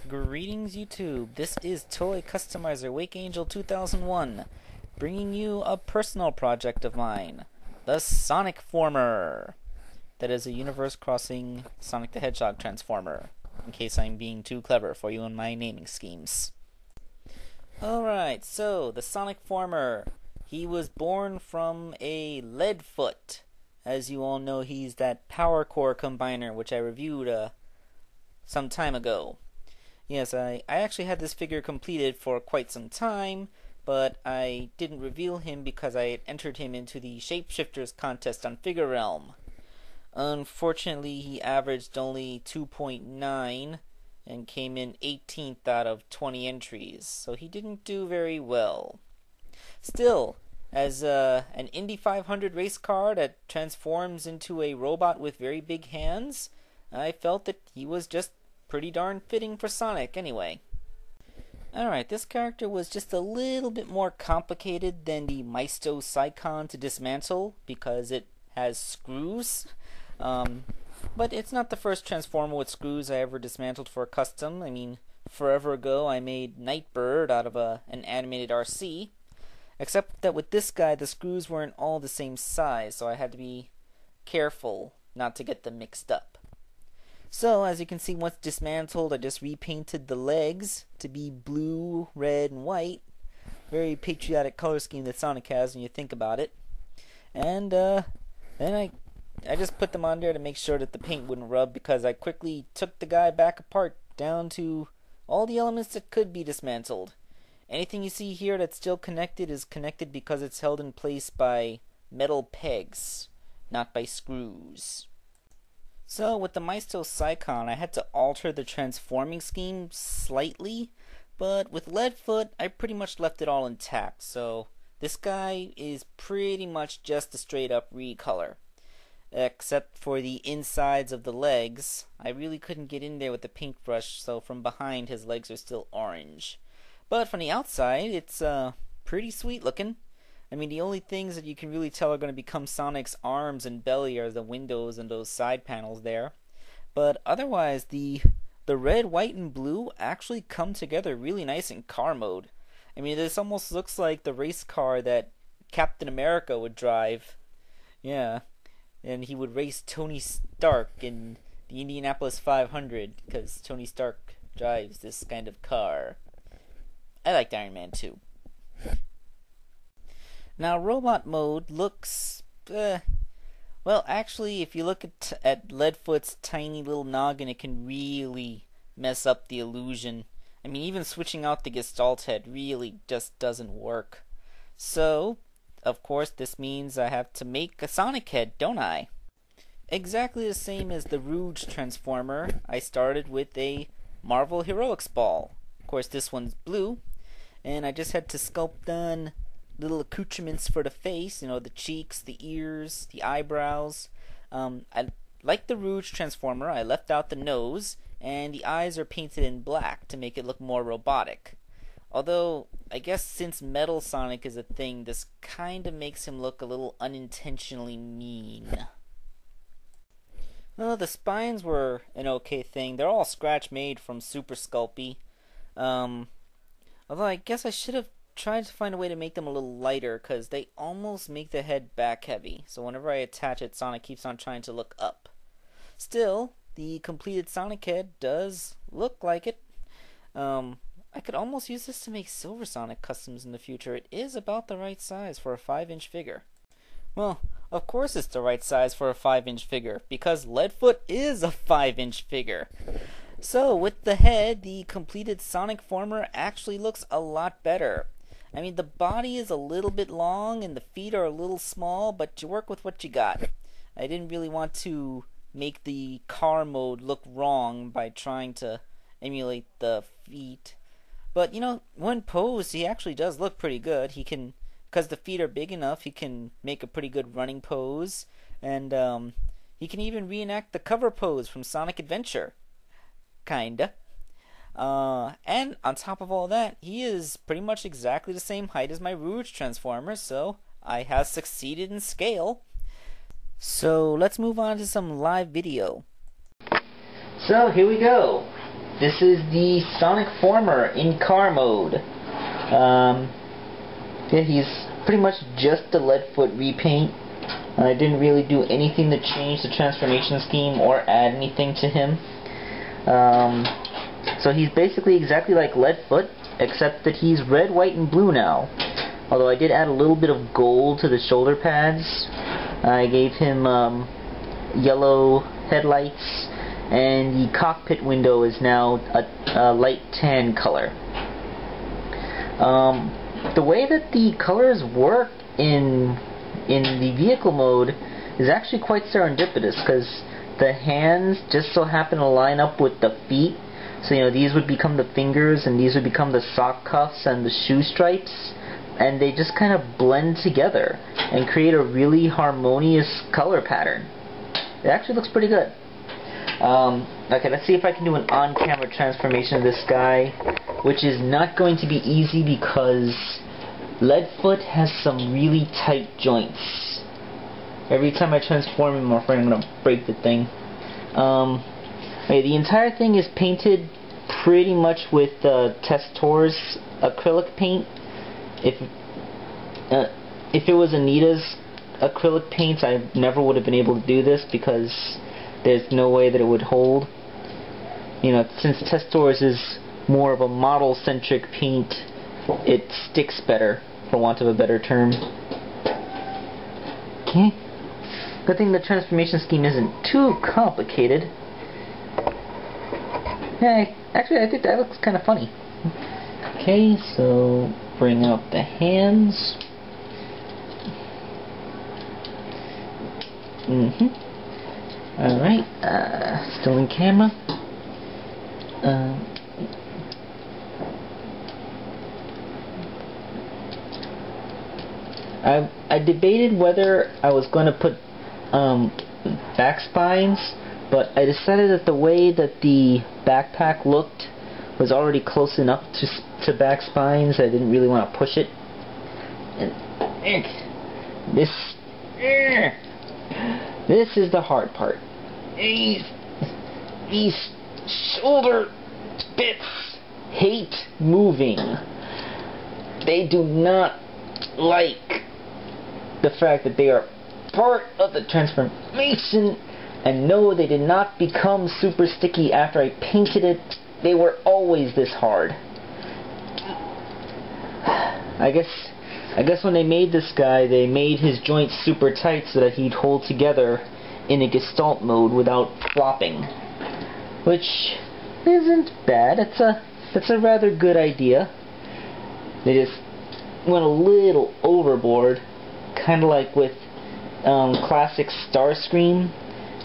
Greetings YouTube, this is Toy Customizer Wake Angel 2001, bringing you a personal project of mine, the Sonicformer. That is a universe-crossing Sonic the Hedgehog transformer, in case I'm being too clever for you in my naming schemes. Alright, so the Sonicformer, he was born from a Leadfoot. As you all know, he's that power core combiner which I reviewed some time ago. Yes, I actually had this figure completed for quite some time, but I didn't reveal him because I had entered him into the Shapeshifters contest on Figure Realm. Unfortunately, he averaged only 2.9 and came in 18th out of 20 entries, so he didn't do very well. Still, as an Indy 500 race car that transforms into a robot with very big hands, I felt that he was just pretty darn fitting for Sonic anyway. Alright, this character was just a little bit more complicated than the Maisto Psychon to dismantle because it has screws. But it's not the first Transformer with screws I ever dismantled for a custom. I mean, forever ago I made Nightbird out of an animated RC. Except that with this guy the screws weren't all the same size, so I had to be careful not to get them mixed up. So, as you can see, once dismantled, I just repainted the legs to be blue, red, and white. Very patriotic color scheme that Sonic has when you think about it. And then I just put them on there to make sure that the paint wouldn't rub, because I quickly took the guy back apart down to all the elements that could be dismantled. Anything you see here that's still connected is connected because it's held in place by metal pegs, not by screws. So with the Maisto Psychon, I had to alter the transforming scheme slightly, but with Leadfoot, I pretty much left it all intact. So this guy is pretty much just a straight up recolor. Except for the insides of the legs, I really couldn't get in there with the paintbrush, so from behind his legs are still orange. But from the outside, it's pretty sweet looking. I mean, the only things that you can really tell are going to become Sonic's arms and belly are the windows and those side panels there. But otherwise, the red, white, and blue actually come together really nice in car mode. I mean, this almost looks like the race car that Captain America would drive. Yeah, and he would race Tony Stark in the Indianapolis 500 because Tony Stark drives this kind of car. I liked Iron Man too. Now, robot mode looks, well, actually, if you look at Leadfoot's tiny little noggin, it can really mess up the illusion. I mean, even switching out the Gestalt head really just doesn't work. So, of course, this means I have to make a Sonic head, don't I? Exactly the same as the Rouge Transformer, I started with a Marvel Heroics ball. Of course, this one's blue, and I just had to sculpt on little accoutrements for the face, you know, the cheeks, the ears, the eyebrows. Like the Rouge Transformer, I left out the nose, and the eyes are painted in black to make it look more robotic. Although, I guess since Metal Sonic is a thing, this kinda makes him look a little unintentionally mean. Well, the spines were an okay thing. They're all scratch-made from Super Sculpey. Although I guess I should have tried to find a way to make them a little lighter, because they almost make the head back heavy, so whenever I attach it, Sonic keeps on trying to look up. Still, the completed Sonic head does look like it. I could almost use this to make Silver Sonic customs in the future. It is about the right size for a 5-inch figure. Well, of course it's the right size for a 5-inch figure, because Leadfoot is a 5-inch figure. So, with the head, the completed Sonicformer actually looks a lot better. I mean, the body is a little bit long and the feet are a little small, but you work with what you got. I didn't really want to make the car mode look wrong by trying to emulate the feet. But, you know, when posed, he actually does look pretty good. He can, because the feet are big enough, he can make a pretty good running pose. And he can even reenact the cover pose from Sonic Adventure. Kinda. And on top of all that, he is pretty much exactly the same height as my Rouge Transformer, so I have succeeded in scale. So let's move on to some live video. So here we go. this is the Sonicformer in car mode. Yeah, he's pretty much just a Leadfoot repaint. I didn't really do anything to change the transformation scheme or add anything to him. So he's basically exactly like Leadfoot, except that he's red, white, and blue now. Although I did add a little bit of gold to the shoulder pads. I gave him yellow headlights, and the cockpit window is now a light tan color. The way that the colors work in the vehicle mode is actually quite serendipitous, because the hands just so happen to line up with the feet. So, you know, these would become the fingers, and these would become the sock cuffs and the shoe stripes, and they just kind of blend together and create a really harmonious color pattern. It actually looks pretty good. Okay, let's see if I can do an on-camera transformation of this guy, which is not going to be easy because Leadfoot has some really tight joints. Every time I transform him, I'm afraid I'm going to break the thing. Okay, the entire thing is painted pretty much with Testor's acrylic paint. If it was Anita's acrylic paints, I never would have been able to do this because there's no way that it would hold. You know, since Testor's is more of a model-centric paint, it sticks better, for want of a better term. Okay. Good thing the transformation scheme isn't too complicated. Yeah, actually, I think that looks kind of funny. Okay, so bring up the hands. Alright, still in camera. I debated whether I was going to put back spines, but I decided that the way that the backpack looked was already close enough to back spines. I didn't really want to push it. And this is the hard part. These shoulder bits hate moving. They do not like the fact that they are part of the transformation, and no, they did not become super sticky after I painted it. They were always this hard. I guess when they made this guy, they made his joints super tight so that he'd hold together in a Gestalt mode without flopping, which isn't bad. It's a rather good idea. They just went a little overboard, kind of like with classic Starscream.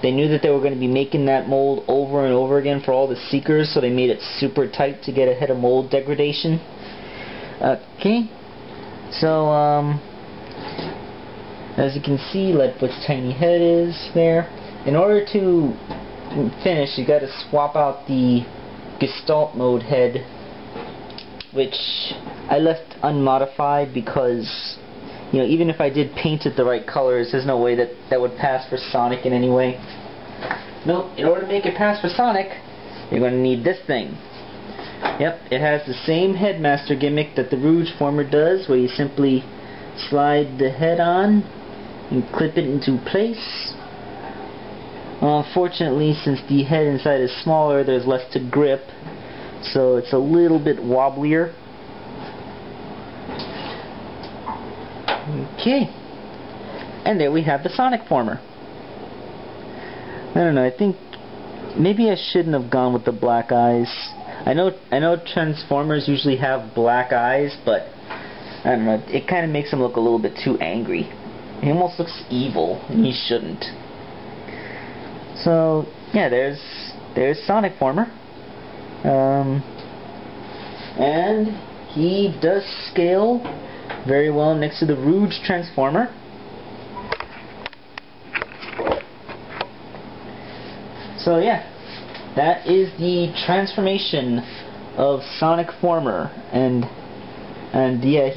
They knew that they were going to be making that mold over and over again for all the Seekers, so they made it super tight to get ahead of mold degradation. Okay, so as you can see, Leadfoot's tiny head is there. In order to finish, you got to swap out the Gestalt mode head, which I left unmodified because, you know, even if I did paint it the right colors, there's no way that that would pass for Sonic in any way. Nope, in order to make it pass for Sonic, you're going to need this thing. Yep, it has the same headmaster gimmick that the Rougeformer does, where you simply slide the head on and clip it into place. Unfortunately, since the head inside is smaller, there's less to grip, so it's a little bit wobblier. Okay, and there we have the Sonicformer. I don't know, I think maybe I shouldn't have gone with the black eyes. I know Transformers usually have black eyes, but I don't know, it kind of makes him look a little bit too angry. He almost looks evil, and he shouldn't. So yeah, there's Sonicformer, and he does scale very well next to the Rouge Transformer. So yeah, that is the transformation of Sonicformer, and yeah,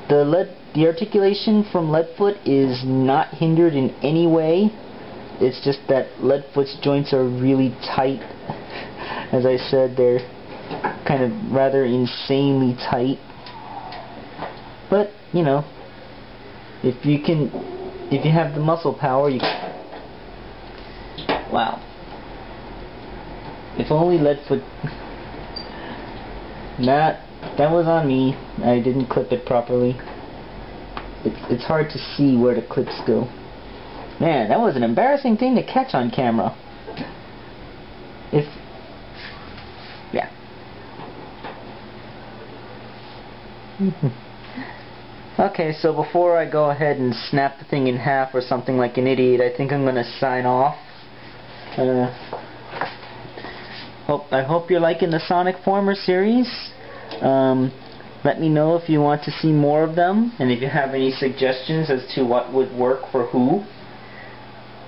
the articulation from Leadfoot is not hindered in any way. It's just that Leadfoot's joints are really tight, As I said, they're kind of rather insanely tight. But, you know, if you have the muscle power, you can. Wow. If only Leadfoot. That was on me. I didn't clip it properly. It's hard to see where the clips go. Man, that was an embarrassing thing to catch on camera. Yeah. Okay, so before I go ahead and snap the thing in half or something like an idiot, I think I'm gonna sign off. I hope you're liking the Sonicformer series. Let me know if you want to see more of them, and if you have any suggestions as to what would work for who.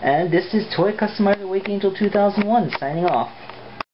And this is Toy Customizer Wake Angel 2001 signing off.